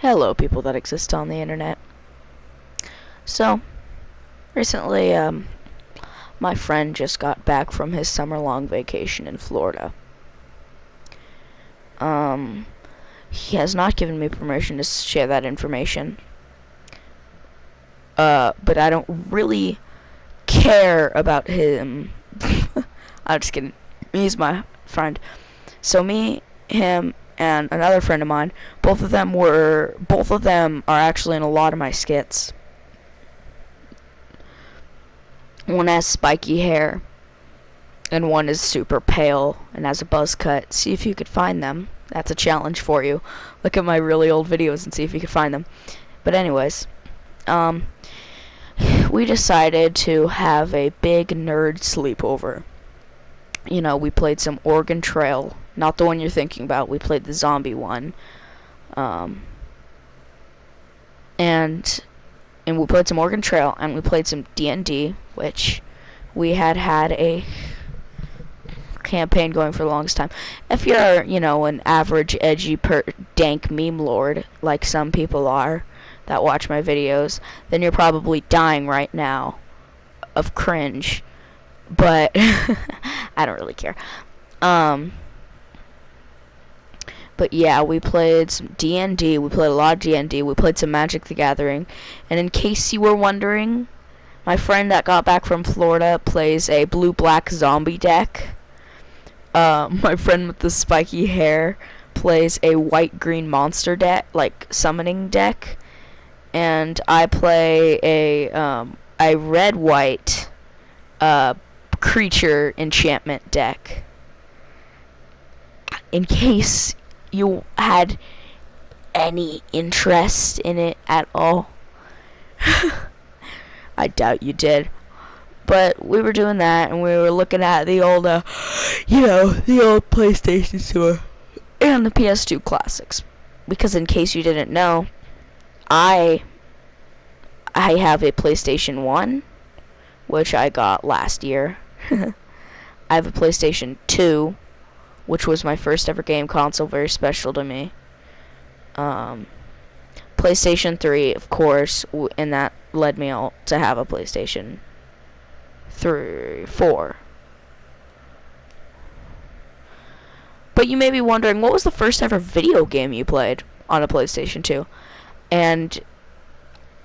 Hello, people that exist on the internet. So, recently, my friend just got back from his summer-long vacation in Florida. He has not given me permission to share that information. But I don't really care about him. I'm just kidding. He's my friend. So me, him, and another friend of mine, both of them are actually in a lot of my skits. One has spiky hair, and one is super pale and has a buzz cut. See if you could find them. That's a challenge for you. Look at my really old videos and see if you could find them. But anyways, we decided to have a big nerd sleepover. You know, we played some Oregon Trail. Not the one you're thinking about. We played the zombie one. And we played some Oregon Trail, and we played some D&D, which we had a campaign going for the longest time. If you're, an average, edgy, dank meme lord, like some people are that watch my videos, then you're probably dying right now of cringe. But I don't really care. But yeah, we played some D&D. We played a lot of D&D. We played some Magic the Gathering. And in case you were wondering, my friend that got back from Florida plays a blue-black zombie deck. My friend with the spiky hair plays a white-green monster deck, like summoning deck. And I play a red-white creature enchantment deck. In case you had any interest in it at all. I doubt you did. But we were doing that, and we were looking at the old, the old PlayStation Store and the PS2 classics. Because in case you didn't know, I have a PlayStation 1, which I got last year. I have a PlayStation 2, which was my first ever game console, very special to me. PlayStation 3, of course, and that led me to have a PlayStation 4. But you may be wondering, what was the first ever video game you played on a PlayStation 2? And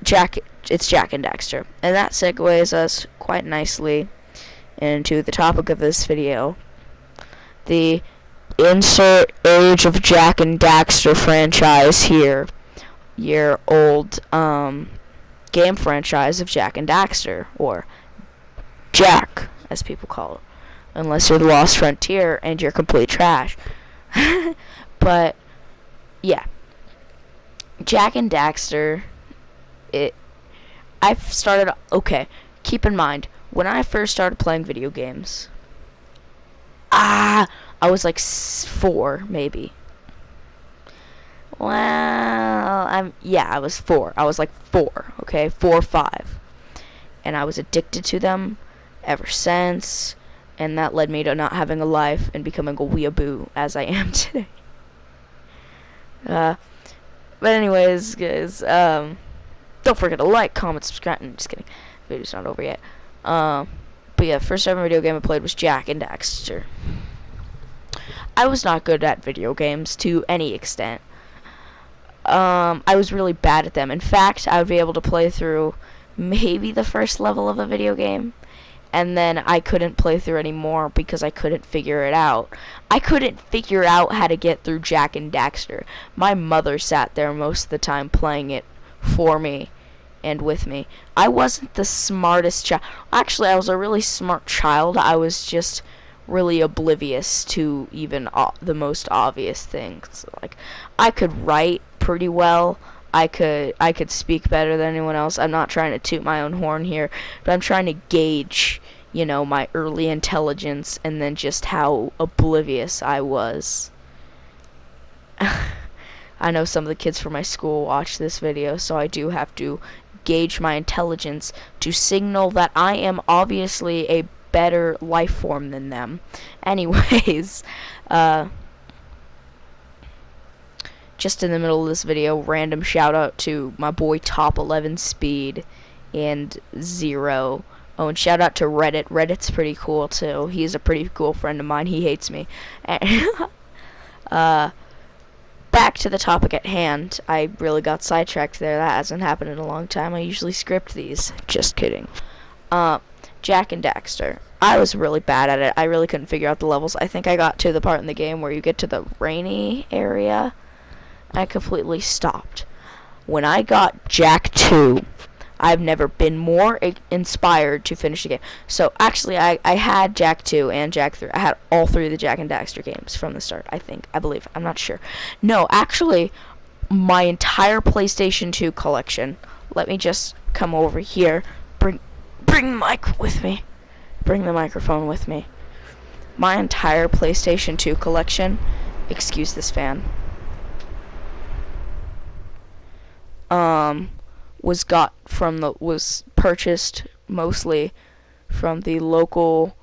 it's Jak and Daxter. And that segues us quite nicely into the topic of this video. The insert Age of Jak and Daxter franchise here. Year-old game franchise of Jak and Daxter, or Jak, as people call it. Unless you're the Lost Frontier and you're complete trash. But, yeah. Jak and Daxter, keep in mind, when I first started playing video games, I was like 4, maybe. Well, I was 4. I was like 4, okay? 4 or 5. And I was addicted to them ever since, and that led me to not having a life and becoming a weeaboo as I am today. But anyways, guys, don't forget to like, comment, subscribe. I'm just kidding. The video's not over yet. But yeah, first ever video game I played was Jak and Daxter. I was not good at video games to any extent. I was really bad at them. In fact, I would be able to play through maybe the first level of a video game, and then I couldn't play through anymore because I couldn't figure it out. I couldn't figure out how to get through Jak and Daxter. My mother sat there most of the time playing it for me and with me. I wasn't the smartest child. Actually, I was a really smart child. I was just really oblivious to even the most obvious things. Like, I could write pretty well. I could speak better than anyone else. I'm not trying to toot my own horn here, but I'm trying to gauge, my early intelligence and then just how oblivious I was. I know some of the kids from my school watch this video, so I do have to gauge my intelligence to signal that I am obviously a better life form than them. Anyways, just in the middle of this video, random shout out to my boy Top 11 Speed and Zero. Oh, and shout out to Reddit. Reddit's pretty cool too. He's a pretty cool friend of mine. He hates me. Back to the topic at hand. I really got sidetracked there. That hasn't happened in a long time. I usually script these. Just kidding. Jak and Daxter. I was really bad at it. I really couldn't figure out the levels. I think I got to the part in the game where you get to the rainy area. I completely stopped. When I got Jak 2, I've never been more inspired to finish the game. So actually, I had Jak 2 and Jak 3. I had all three of the Jak and Daxter games from the start, I believe. I'm not sure. No, actually, my entire PlayStation 2 collection. Let me just come over here. Bring the mic with me. Bring the microphone with me. My entire PlayStation 2 collection, excuse this fan, was purchased mostly from the local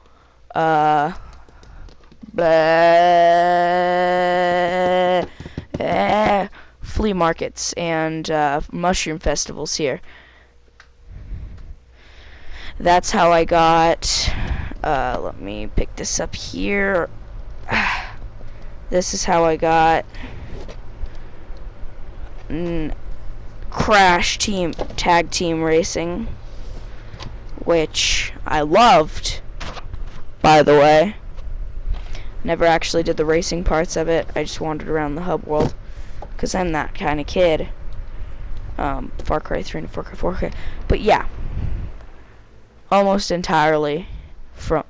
flea markets and mushroom festivals here. That's how I got, let me pick this up here. This is how I got Crash Tag Team Racing, which I loved, by the way. Never actually did the racing parts of it. I just wandered around the hub world, because I'm that kind of kid. Far Cry 3 and Far Cry 4. But yeah. Almost entirely from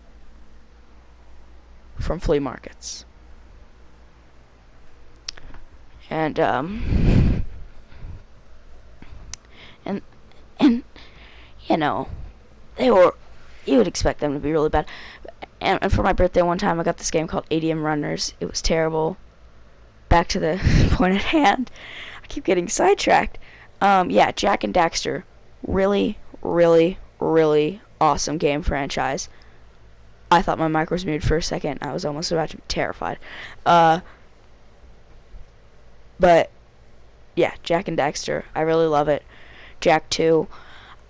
flea markets. And you know, you would expect them to be really bad. And for my birthday one time, I got this game called ADM Runners. It was terrible. Back to the point at hand. I keep getting sidetracked. Yeah, Jak and Daxter. Really, really, really awesome game franchise. I thought my mic was muted for a second. I was almost about to be terrified. But yeah, Jak and Daxter. I really love it. Jak 2.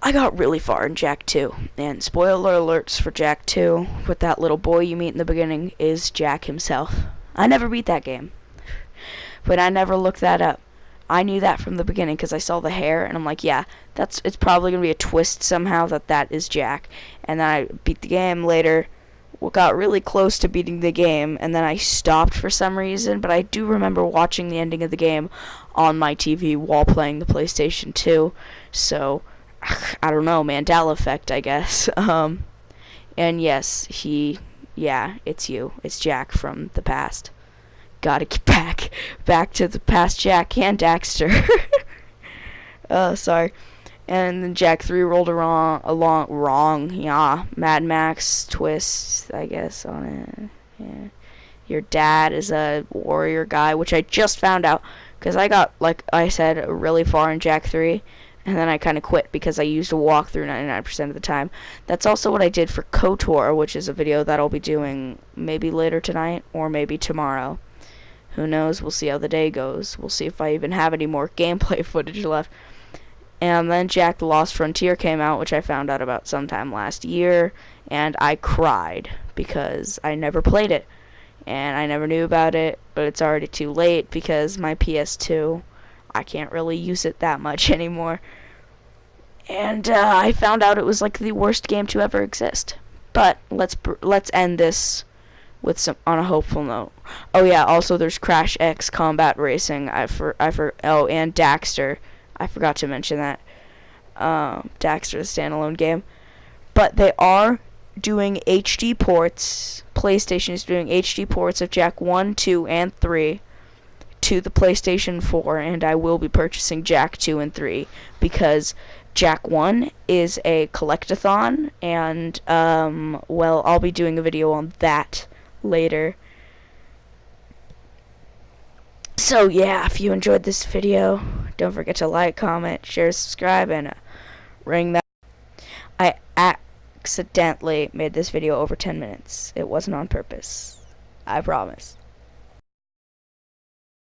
I got really far in Jak 2. And spoiler alerts for Jak 2. With that little boy you meet in the beginning is Jak himself. I never beat that game. But I never looked that up. I knew that from the beginning because I saw the hair, and I'm like, yeah, it's probably going to be a twist somehow that is Jak. And then I beat the game later, got really close to beating the game, and then I stopped for some reason, but I do remember watching the ending of the game on my TV while playing the PlayStation 2, so, I don't know, Mandela effect, I guess. And yes, it's you. It's Jak from the past. Gotta get back to the past Jak and Daxter. Sorry. And then Jak 3 rolled wrong. Yeah, Mad Max twist, I guess, on it. Yeah. Your dad is a warrior guy, which I just found out because I got, like I said, really far in Jak 3, and then I kind of quit because I used a walkthrough 99% of the time. That's also what I did for KOTOR, which is a video that I'll be doing maybe later tonight or maybe tomorrow. Who knows? We'll see how the day goes. We'll see if I even have any more gameplay footage left. And then Jak the Lost Frontier came out, which I found out about sometime last year, and I cried because I never played it. And I never knew about it, but it's already too late because my PS2, I can't really use it that much anymore. And I found out it was like the worst game to ever exist. But let's end this with on a hopeful note. Oh yeah, also there's Crash X Combat Racing. and Daxter. I forgot to mention that. Daxter, the standalone game. But they are doing HD ports. PlayStation is doing HD ports of Jak 1, 2, and 3 to the PlayStation 4, and I will be purchasing Jak 2 and 3 because Jak 1 is a collectathon, and well, I'll be doing a video on that later. So yeah, if you enjoyed this video, don't forget to like, comment, share, subscribe, and ring that. I accidentally made this video over 10 minutes. It wasn't on purpose. I promise.